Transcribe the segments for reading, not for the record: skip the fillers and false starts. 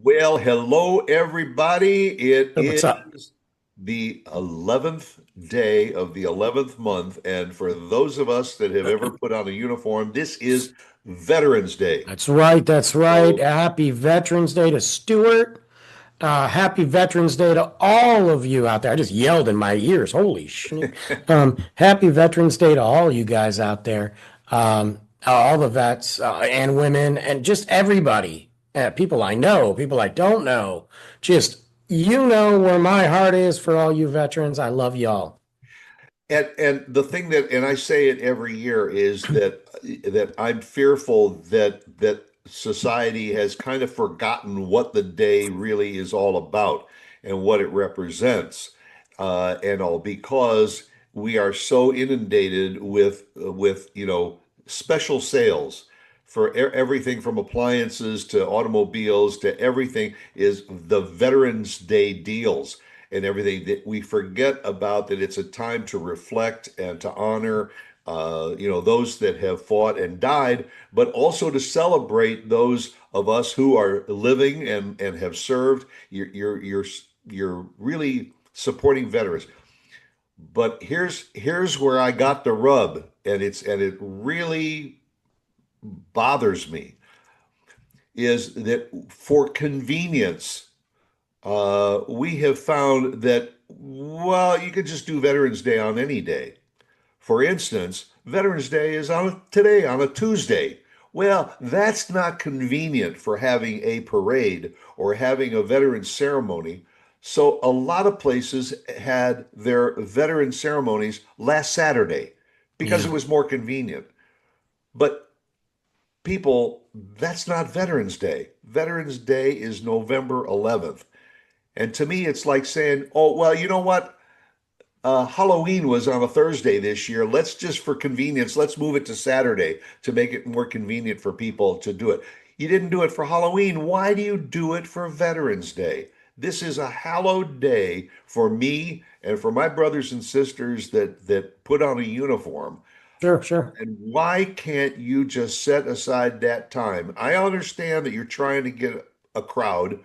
Well, hello, everybody. It What's up? is the 11th day of the 11th month. And for those of us that have ever put on a uniform, this is Veterans Day. That's right. That's right. So, Happy Veterans Day to Stuart. Happy Veterans Day to all of you out there. I just yelled in my ears. Holy shit. Happy Veterans Day to all you guys out there. All the vets and women and just everybody. People I know, people I don't know. Just, you know where my heart is for all you veterans. I love y'all. and the thing that, and I say it every year, is that I'm fearful that society has kind of forgotten what the day really is all about and what it represents, and all because we are so inundated with special sales for everything from appliances to automobiles to everything is the Veterans Day deals and everything that we forget about, that it's a time to reflect and to honor those that have fought and died, but also to celebrate those of us who are living and have served. You're really supporting veterans. But here's where I got the rub, and it really bothers me, is that for convenience, we have found that, well, you could just do Veterans Day on any day. For instance, Veterans Day is on today, on a Tuesday. Well, that's not convenient for having a parade or having a veterans ceremony. So a lot of places had their veteran ceremonies last Saturday because it Yeah. was more convenient. But people, that's not Veterans Day. Veterans Day is November 11th. And to me, it's like saying, oh, well, you know what? Halloween was on a Thursday this year. Let's just, for convenience, let's move it to Saturday to make it more convenient for people to do it. You didn't do it for Halloween. Why do you do it for Veterans Day? This is a hallowed day for me and for my brothers and sisters that put on a uniform. Sure, sure. And why can't you just set aside that time? I understand that you're trying to get a crowd,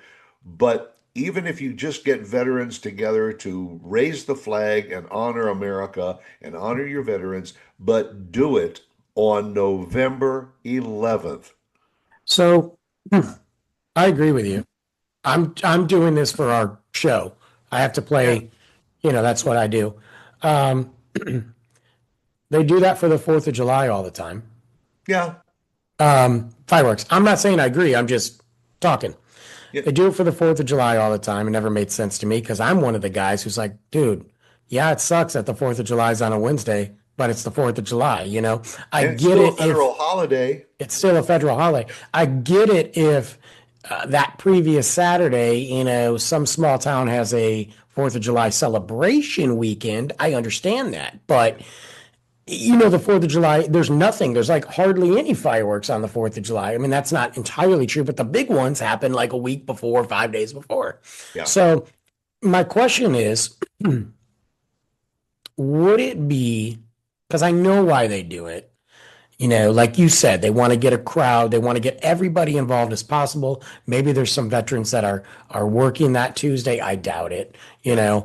but even if you just get veterans together to raise the flag and honor America and honor your veterans, but do it on November 11th. So I agree with you. I'm doing this for our show. I have to Yeah. play, that's what I do. Um, they do that for the 4th of July all the time. Yeah. Fireworks. I'm not saying I agree. I'm just talking. Yeah. They do it for the 4th of July all the time. It never made sense to me because I'm one of the guys who's like, dude, yeah, it sucks that the 4th of July is on a Wednesday, but it's the 4th of July, I And it's get still a it federal if holiday. it's still a federal holiday. I get it if that previous Saturday, some small town has a 4th of July celebration weekend. I understand that. But, the 4th of July, there's nothing. There's like hardly any fireworks on the 4th of July. I mean, that's not entirely true, but the big ones happen like a week before, 5 days before. Yeah. So, my question is, would it be, because I know why they do it, like you said, they want to get a crowd. They want to get everybody involved as possible. Maybe there's some veterans that are working that Tuesday. I doubt it, Yeah.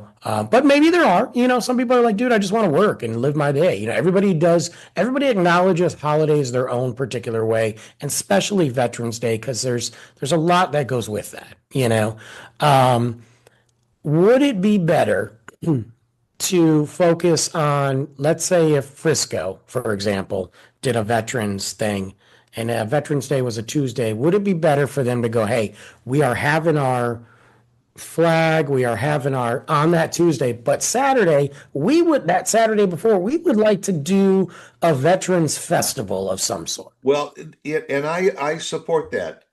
but maybe there are. Some people are like, dude, I just want to work and live my day. Everybody does. Everybody acknowledges holidays their own particular way, and especially Veterans Day because there's a lot that goes with that. Um, would it be better to focus on, let's say, if Frisco, for example, did a veterans thing and Veterans Day was a Tuesday, would it be better for them to go, hey, we are having our flag, we are having our on that Tuesday, but Saturday, that Saturday before, we would like to do a veterans festival of some sort. Well, and I support that,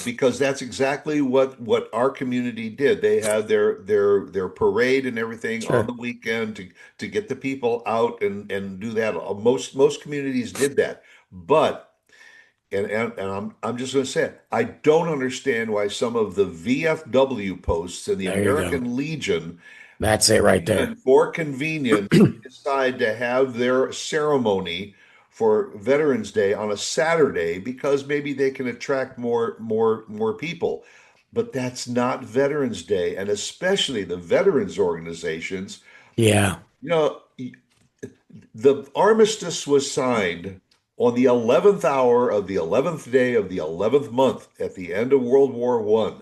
because that's exactly what our community did. They had their parade and everything on the Sure. weekend to get the people out and do that. Most communities did that, but and I'm just going to say it, I don't understand why some of the VFW posts and the There you go. American Legion, That's it right there. even for convenience, decide to have their ceremony for Veterans Day on a Saturday because maybe they can attract more people. but that's not Veterans Day, and especially the veterans organizations. Yeah, You know, the armistice was signed on the 11th hour of the 11th day of the 11th month at the end of World War One.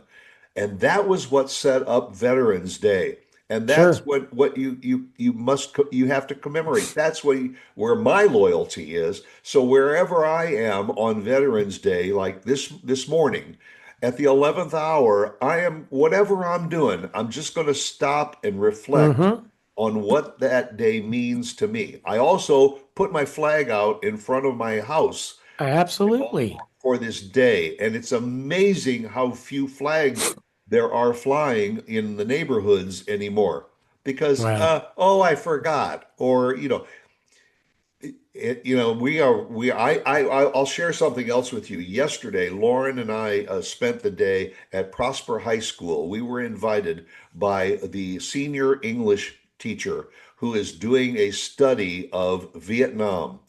And that was what set up Veterans Day. And that's sure. what you have to commemorate. That's where my loyalty is. So wherever I am on Veterans Day, like this morning, at the 11th hour, I am whatever I'm doing, I'm just going to stop and reflect Hmm. on what that day means to me. I also put my flag out in front of my house Absolutely. for this day. And it's amazing how few flags there are flying in the neighborhoods anymore because, Wow. oh, I forgot. Or, I'll share something else with you. Yesterday, Lauren and I spent the day at Prosper High School. We were invited by the senior English teacher who is doing a study of Vietnam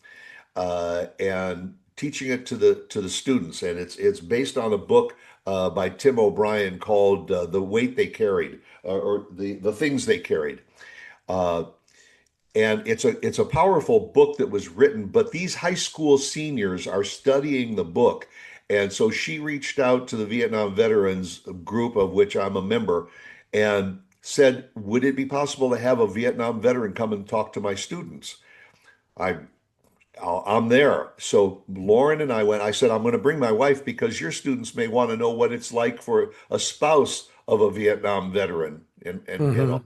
and teaching it to the students. And it's based on a book by Tim O'Brien called "The Weight They Carried" or the things they carried. Uh, and it's a powerful book that was written, but these high school seniors are studying the book. And so she reached out to the Vietnam veterans group, of which I'm a member, and said, would it be possible to have a Vietnam veteran come and talk to my students? I I'm there. So Lauren and I went, I said, I'm going to bring my wife because your students may want to know what it's like for a spouse of a Vietnam veteran. And Hmm.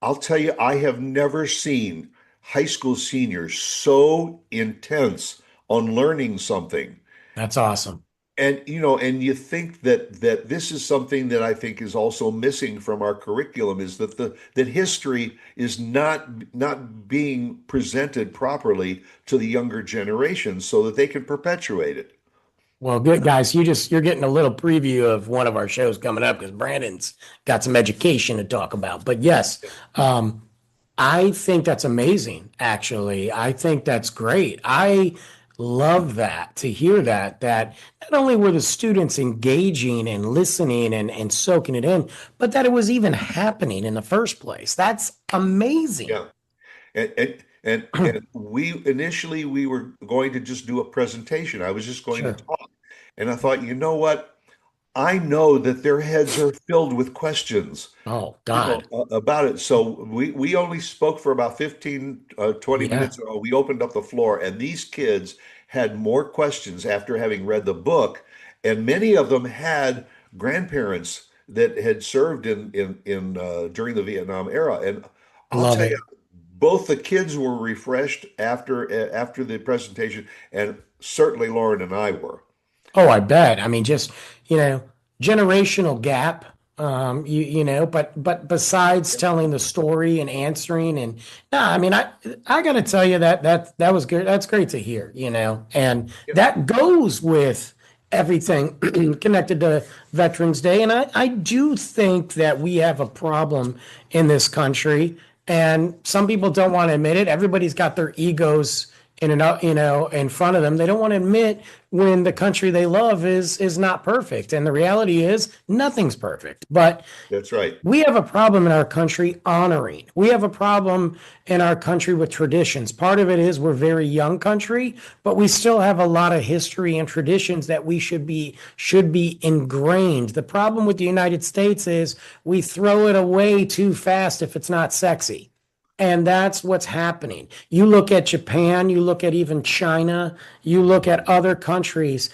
I'll tell you, I have never seen high school seniors so intense on learning something. That's awesome. And you think that this is something that I think is also missing from our curriculum is that history is not being presented properly to the younger generation so that they can perpetuate it. Well, good guys. You're getting a little preview of one of our shows coming up because Brandon's got some education to talk about. But yes, um, I think that's amazing, actually. I think that's great. I love that to hear that not only were the students engaging and listening and soaking it in, but that it was even happening in the first place. That's amazing. Yeah. And we initially we were going to just do a presentation. I was just going to Sure. talk. And I thought, you know what? I know that their heads are filled with questions. Oh, God. About it. So we only spoke for about 15, 20 Yeah. minutes. We opened up the floor, and these kids had more questions after having read the book, and many of them had grandparents that had served in during the Vietnam era. And I'll Love tell you, it. both the kids were refreshed after the presentation, and certainly Lauren and I were. Oh, I bet. I mean, just, you know, generational gap. But besides telling the story and answering and no, I mean, I gotta tell you that was good. That's great to hear, and Yep. that goes with everything connected to Veterans Day. And I do think that we have a problem in this country, and some people don't want to admit it. Everybody's got their egos in front of them. They don't want to admit when the country they love is not perfect. And the reality is nothing's perfect. But That's right. we have a problem in our country honoring. We have a problem in our country with traditions. Part of it is we're a very young country, but we still have a lot of history and traditions that we should be ingrained. The problem with the United States is we throw it away too fast if it's not sexy. And that's what's happening. You look at Japan, you look at even China, you look at other countries,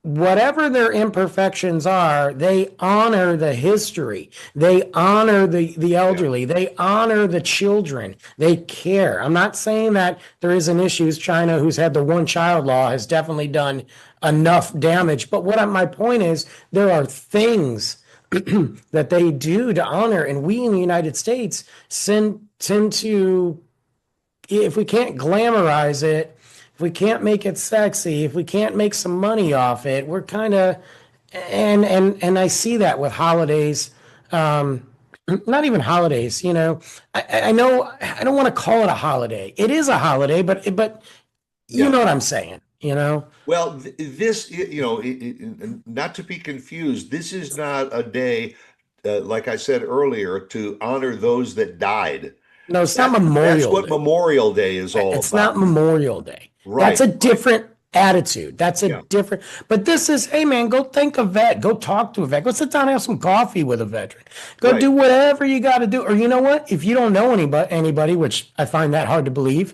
whatever their imperfections are, they honor the history. They honor the Yeah. elderly. They honor the children. They care. I'm not saying that there isn't issues. China, who's had the one child law, has definitely done enough damage. But my point is, there are things that they do to honor, and we in the United States tend to, if we can't glamorize it, if we can't make it sexy, if we can't make some money off it, we're kind of, and I see that with holidays. Um, Not even holidays, I know I don't want to call it a holiday. It is a holiday, but you Yeah. know what I'm saying. you know? Well, this, not to be confused, this is not a day, like I said earlier, to honor those that died. No, it's not That's Memorial what Day. Memorial Day is all It's not about. Memorial Day. That's Right, a right. different attitude. That's a Yeah, different, but this is, hey man, go thank a vet. Go talk to a vet. Go sit down and have some coffee with a veteran. Go right. do whatever you got to do. Or you know what? If you don't know anybody, which I find that hard to believe,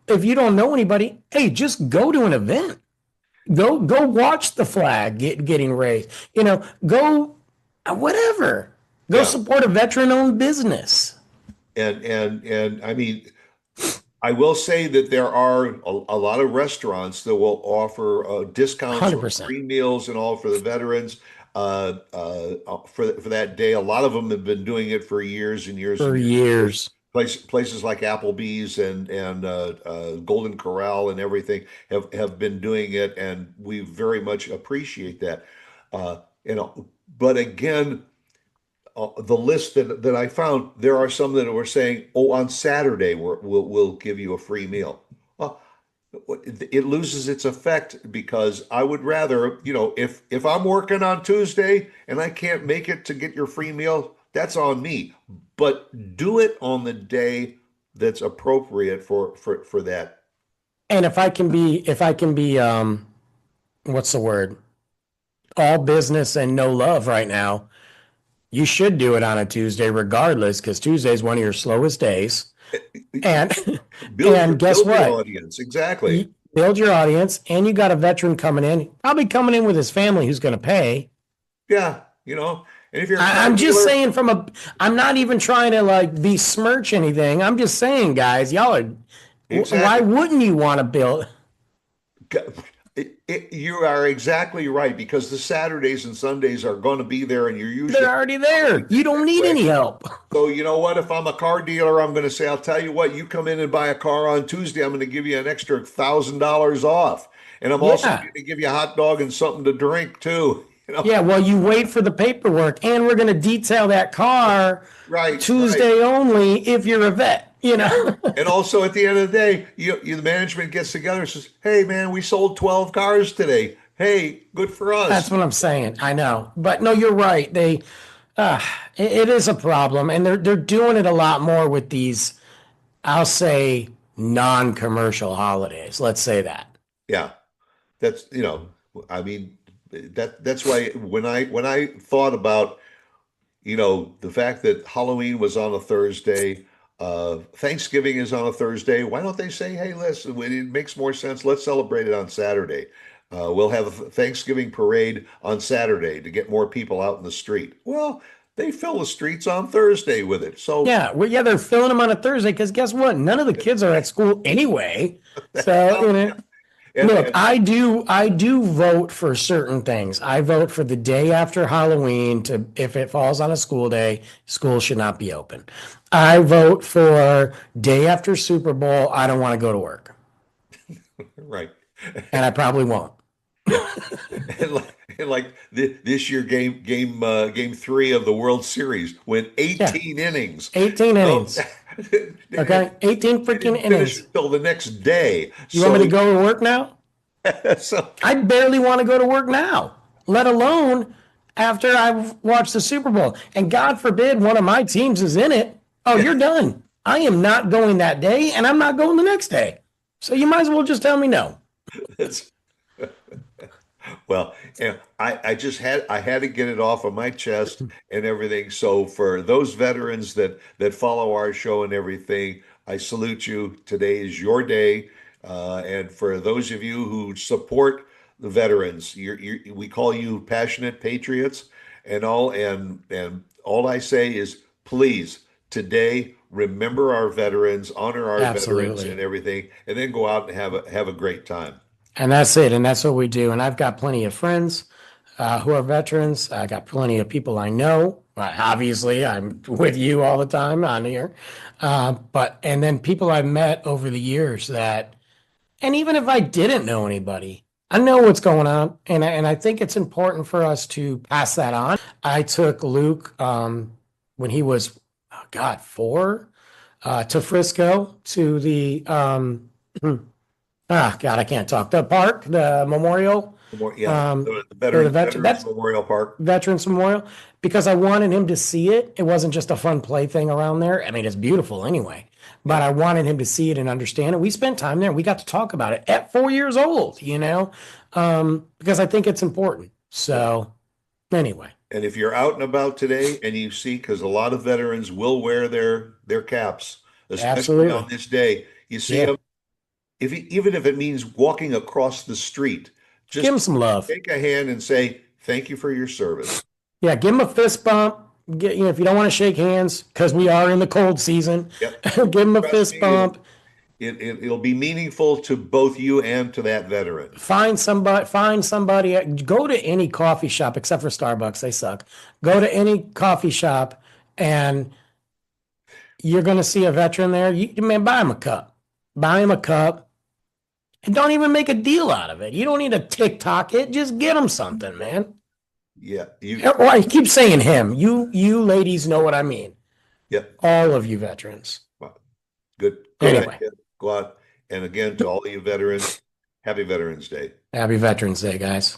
if you don't know anybody, hey, just go to an event. Go watch the flag getting raised. Go whatever. Go Yeah. support a veteran-owned business. And I mean, I will say that there are a lot of restaurants that will offer discounts or 100% free meals and all for the veterans for that day. A lot of them have been doing it for years and years for and years and years. years. Places like Applebee's and Golden Corral and everything have been doing it, and we very much appreciate that. But again, the list that I found, there are some that were saying, "Oh, on Saturday we'll give you a free meal." Well, it loses its effect because I would rather, if I'm working on Tuesday and I can't make it to get your free meal, that's on me. But do it on the day that's appropriate for that. And if I can be, what's the word? All business and no love right now. You should do it on a Tuesday regardless, because Tuesday is one of your slowest days. And Build your and guess build your what? audience. Exactly. You build your audience, and you got a veteran coming in, probably coming in with his family who's going to pay. Yeah, and if you're a car I'm just dealer, saying I'm not even trying to like besmirch anything. I'm just saying, guys, y'all are, why exactly. wouldn't you want to build? You are exactly right because the Saturdays and Sundays are going to be there, and you're usually They're already there. You don't need anyway. any help. So you know what? If I'm a car dealer, I'm going to say, I'll tell you what. You come in and buy a car on Tuesday, I'm going to give you an extra $1,000 off, and I'm also Yeah. going to give you a hot dog and something to drink too. Yeah, well, you wait for the paperwork, and we're going to detail that car Right, right. Tuesday only if you're a vet. And also at the end of the day, the management gets together and says, "Hey, man, we sold 12 cars today. Hey, good for That's us." what I'm saying. I know. But no, you're right. Uh, it is a problem, and they're doing it a lot more with these, I'll say, non-commercial holidays. Let's say that. Yeah. That's, I mean, that's why when I thought about, the fact that Halloween was on a Thursday, Thanksgiving is on a Thursday, why don't they say, "Hey, listen, it makes more sense. Let's celebrate it on Saturday. We'll have a Thanksgiving parade on Saturday to get more people out in the street." Well, they fill the streets on Thursday with it. So Yeah, well, yeah, they're filling them on a Thursday because guess what? None of the kids are at school anyway. So, well, look, and I do vote for certain things. I vote for the day after Halloween to if it falls on a school day, school should not be open. I vote for day after Super Bowl. I don't want to go to work, right. and I probably won't. Yeah. And like this year, game three of the World Series went Yeah, 18 innings. 18 No, innings. Okay, 18 they freaking didn't finish innings. until the next day. You want me to So, go to work now? so I barely want to go to work now, let alone after I've watched the Super Bowl. And God forbid one of my teams is in it. Oh, yeah, you're done. I am not going that day, and I'm not going the next day. So you might as well just tell me no. that's well, and I had to get it off of my chest and everything. So for those veterans that follow our show and everything, I salute you. Today is your day. And for those of you who support the veterans, we call you passionate patriots and all I say is please today remember our veterans, honor our veterans Absolutely. and everything, and then go out and have a great time. And that's it. And that's what we do. And I've got plenty of friends who are veterans. I got plenty of people I know. Obviously, I'm with you all the time on here. And then people I've met over the years that, and even if I didn't know anybody, I know what's going on. And I think it's important for us to pass that on. I took Luke when he was, oh God, 4 to Frisco to the Ah, God, I can't talk. The park, the memorial, Yeah, the the Veterans that's Memorial Park. Veterans Memorial, because I wanted him to see it. It wasn't just a fun play thing around there. I mean, it's beautiful anyway, Yeah, but I wanted him to see it and understand it. We spent time there. We got to talk about it at 4 years old, because I think it's important. yeah. So anyway, And if you're out and about today and you see, because a lot of veterans will wear their caps, especially on absolutely. this day, you see Yeah. them. Even if it means walking across the street, Give him just some love. take a hand and say thank you for your service. Yeah. Give him a fist bump. If you don't want to shake hands, because we are in the cold season, Yep. give him a Trust fist me, it'll bump. it'll be meaningful to both you and to that veteran. Find somebody, go to any coffee shop except for Starbucks, they suck. Go to any coffee shop and you're going to see a veteran there. Man, buy him a cup. Buy him a cup and don't even make a deal out of it. You don't need to TikTok it. Just get him something, man. Yeah, Or I keep saying him. You ladies know what I mean. yeah. All of you veterans. Well, good Anyway, idea. Go out and again to all you veterans, happy Veterans Day. happy Veterans Day, guys.